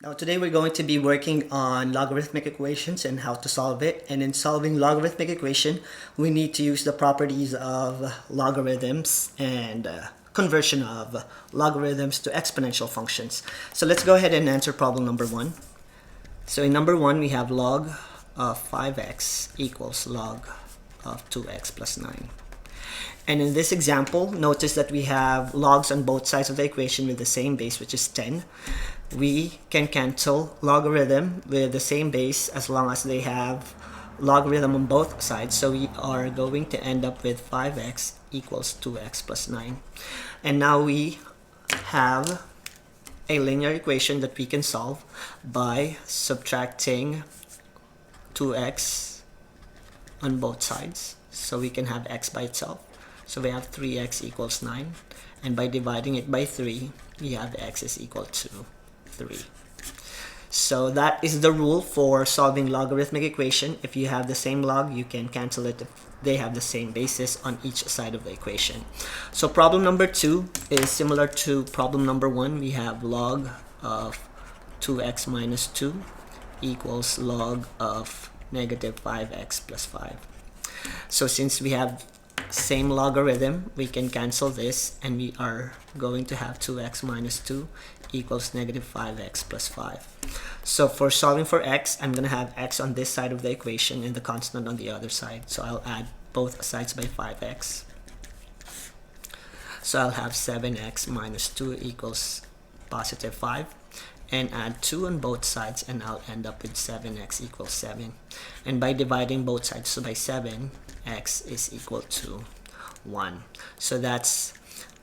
Now today we're going to be working on logarithmic equations and how to solve it. And in solving logarithmic equation, we need to use the properties of logarithms and conversion of logarithms to exponential functions. So let's go ahead and answer problem number 1. So in number 1, we have log of 5x equals log of 2x plus 9. And in this example, notice that we have logs on both sides of the equation with the same base, which is 10. We can cancel logarithm with the same base as long as they have logarithm on both sides. So we are going to end up with 5x equals 2x plus 9. And now we have a linear equation that we can solve by subtracting 2x on both sides. So we can have x by itself. So we have 3x equals 9. And by dividing it by 3, we have x is equal to 3. So that is the rule for solving logarithmic equation. If you have the same log, you can cancel it if they have the same basis on each side of the equation. So problem number 2 is similar to problem number 1. We have log of 2x minus 2 equals log of negative 5x plus 5. So since we have same logarithm, we can cancel this and we are going to have 2x minus 2 equals negative 5x plus 5. So for solving for x, I'm going to have x on this side of the equation and the constant on the other side. So I'll add both sides by 5x. So I'll have 7x minus 2 equals positive 5. And add 2 on both sides and I'll end up with 7x equals 7. And by dividing both sides by 7, x is equal to 1. So that's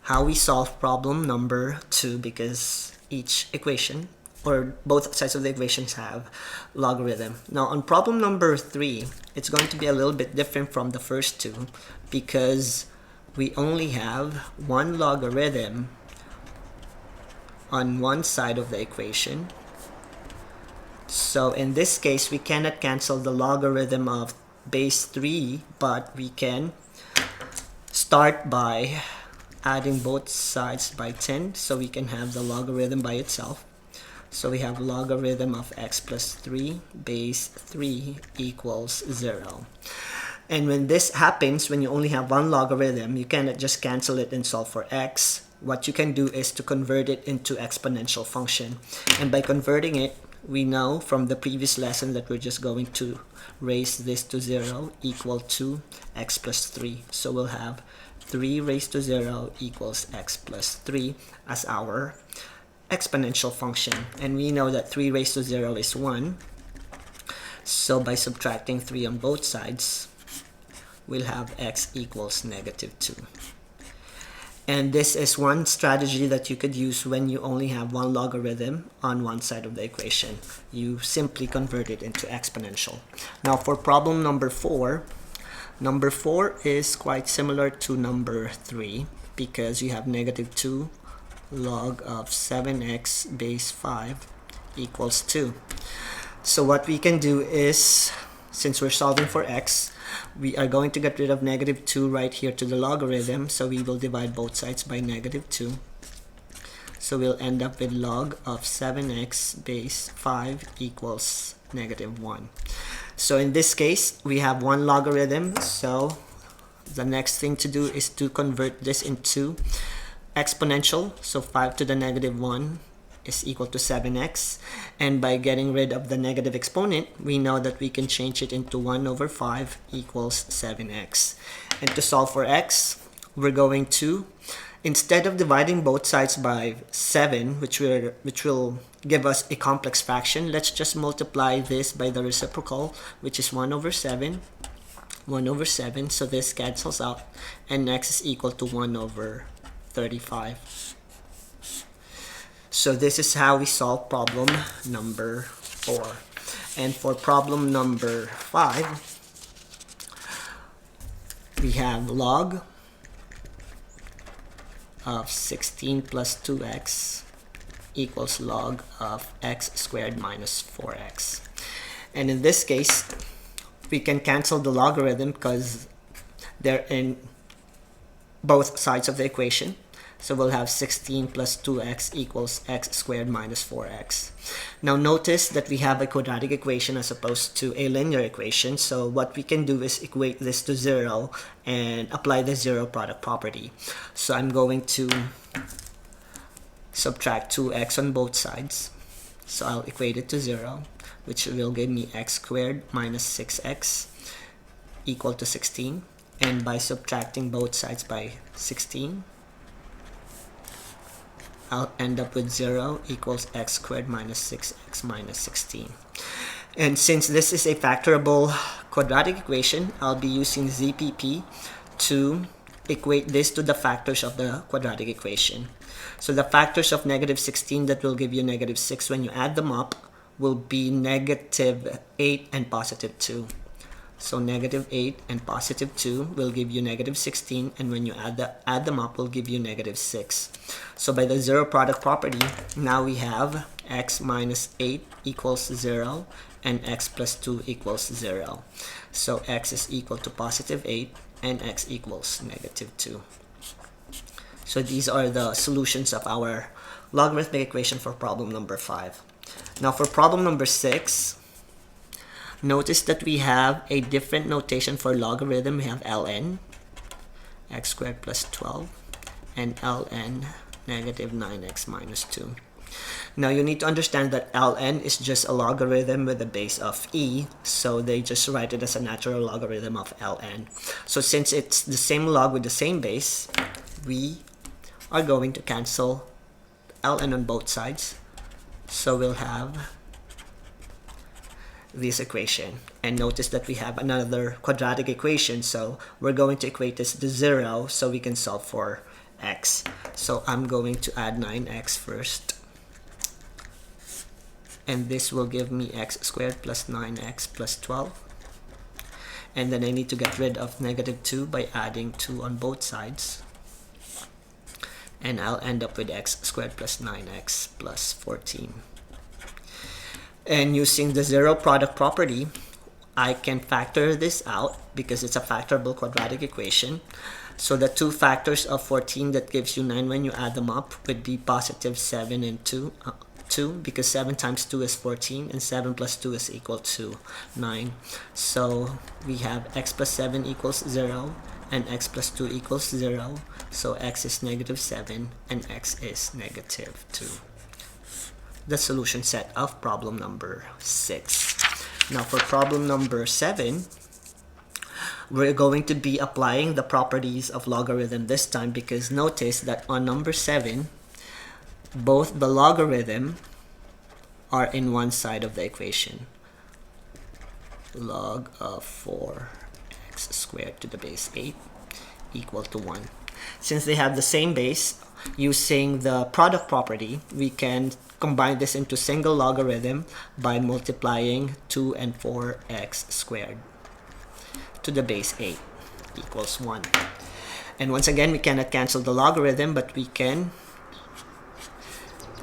how we solve problem number 2, because each equation or both sides of the equations have logarithm. Now on problem number 3, it's going to be a little bit different from the first two because we only have one logarithm on one side of the equation. So in this case, we cannot cancel the logarithm of base 3, but we can start by adding both sides by 10, so we can have the logarithm by itself. So we have logarithm of x plus 3 base 3 equals 0. And when this happens, when you only have one logarithm, you cannot just cancel it and solve for x. What you can do is to convert it into exponential function. And by converting it, we know from the previous lesson that we're just going to raise this to 0 equal to x plus 3. So we'll have 3 raised to 0 equals x plus 3 as our exponential function. And we know that 3 raised to 0 is 1. So by subtracting 3 on both sides, we'll have x equals negative 2. And this is one strategy that you could use when you only have one logarithm on one side of the equation. You simply convert it into exponential. Now for problem number 4, number 4 is quite similar to number 3 because you have negative 2 log of 7x base 5 equals 2. So what we can do is, since we're solving for x, we are going to get rid of negative 2 right here to the logarithm. So we will divide both sides by negative 2. So we'll end up with log of 7x base 5 equals negative 1. So in this case, we have one logarithm. So the next thing to do is to convert this into exponential. So 5 to the negative 1 is equal to 7x, and by getting rid of the negative exponent, we know that we can change it into 1 over 5 equals 7x. And to solve for x, we're going to, instead of dividing both sides by 7, which will give us a complex fraction, let's just multiply this by the reciprocal, which is 1 over 7. 1 over 7, so this cancels out, and x is equal to 1 over 35. So this is how we solve problem number 4. And for problem number 5, we have log of 16 plus 2x equals log of x squared minus 4x. And in this case, we can cancel the logarithm because they're in both sides of the equation. So we'll have 16 plus 2x equals x squared minus 4x. Now notice that we have a quadratic equation as opposed to a linear equation. So what we can do is equate this to 0 and apply the zero product property. So I'm going to subtract 2x on both sides. So I'll equate it to 0, which will give me x squared minus 6x equal to 16. And by subtracting both sides by 16, I'll end up with 0 equals x squared minus 6x minus 16. And since this is a factorable quadratic equation, I'll be using ZPP to equate this to the factors of the quadratic equation. So the factors of negative 16 that will give you negative 6 when you add them up will be negative 8 and positive 2. So negative 8 and positive 2 will give you negative 16, and when you add them up will give you negative 6. So by the zero product property, now we have x minus 8 equals 0 and x plus 2 equals 0. So x is equal to positive 8 and x equals negative 2. So these are the solutions of our logarithmic equation for problem number 5. Now for problem number 6, notice that we have a different notation for logarithm. We have ln, x squared plus 12, and ln negative 9x minus 2. Now you need to understand that ln is just a logarithm with a base of e, so they just write it as a natural logarithm of ln. So since it's the same log with the same base, we are going to cancel ln on both sides. So we'll have this equation, and notice that we have another quadratic equation, so we're going to equate this to 0 so we can solve for x. So I'm going to add 9x first, and this will give me x squared plus 9x plus 12, and then I need to get rid of negative 2 by adding 2 on both sides, and I'll end up with x squared plus 9x plus 14. And using the zero product property, I can factor this out because it's a factorable quadratic equation. So the two factors of 14 that gives you 9 when you add them up would be positive 7 and 2, because 7 times 2 is 14 and 7 plus 2 is equal to 9. So we have x plus 7 equals 0 and x plus 2 equals 0. So x is negative 7 and x is negative 2. The solution set of problem number 6. Now for problem number 7, we're going to be applying the properties of logarithm this time, because notice that on number 7, both the logarithm are in one side of the equation. Log of 4x squared to the base 8 equal to 1. Since they have the same base, using the product property, we can combine this into single logarithm by multiplying 2 and 4x squared to the base 8 equals 1. And once again, we cannot cancel the logarithm, but we can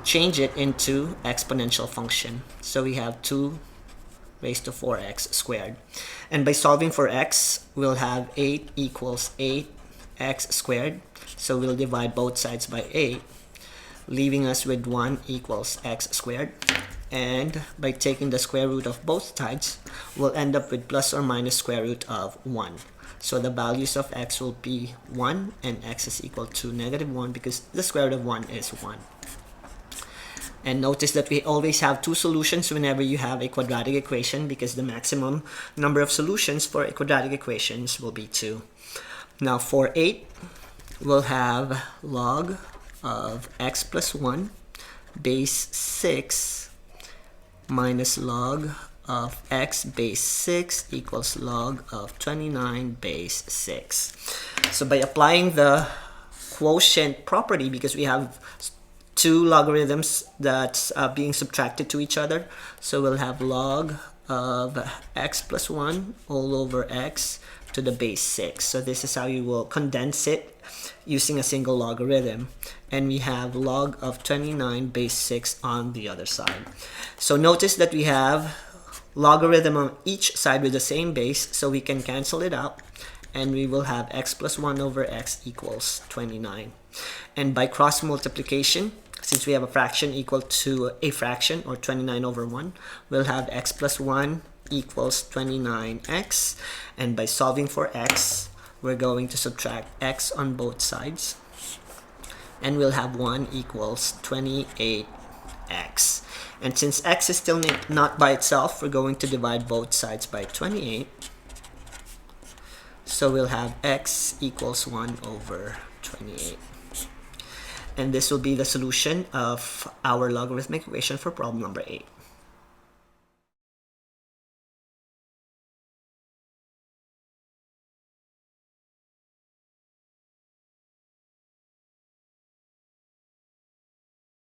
change it into exponential function. So we have 2 raised to 4x squared. And by solving for x, we'll have 8 equals 8x squared. So we'll divide both sides by 8, leaving us with 1 equals x squared. And by taking the square root of both sides, we'll end up with plus or minus square root of 1. So the values of x will be 1 and x is equal to negative 1 because the square root of 1 is 1. And notice that we always have two solutions whenever you have a quadratic equation, because the maximum number of solutions for a quadratic equations will be 2. Now for 8, we'll have log of x plus 1 base 6 minus log of x base 6 equals log of 29 base 6. So by applying the quotient property, because we have two logarithms that's being subtracted to each other, so we'll have log of x plus 1 all over x to the base 6. So this is how you will condense it using a single logarithm. And we have log of 29 base 6 on the other side. So notice that we have logarithm on each side with the same base, so we can cancel it out. and we will have x plus 1 over x equals 29. And by cross multiplication, since we have a fraction equal to a fraction, or 29 over 1, we'll have x plus 1 equals 29x. And by solving for x, we're going to subtract x on both sides, and we'll have 1 equals 28x. And since x is still not by itself, we're going to divide both sides by 28. So we'll have x equals 1 over 28. And this will be the solution of our logarithmic equation for problem number 8.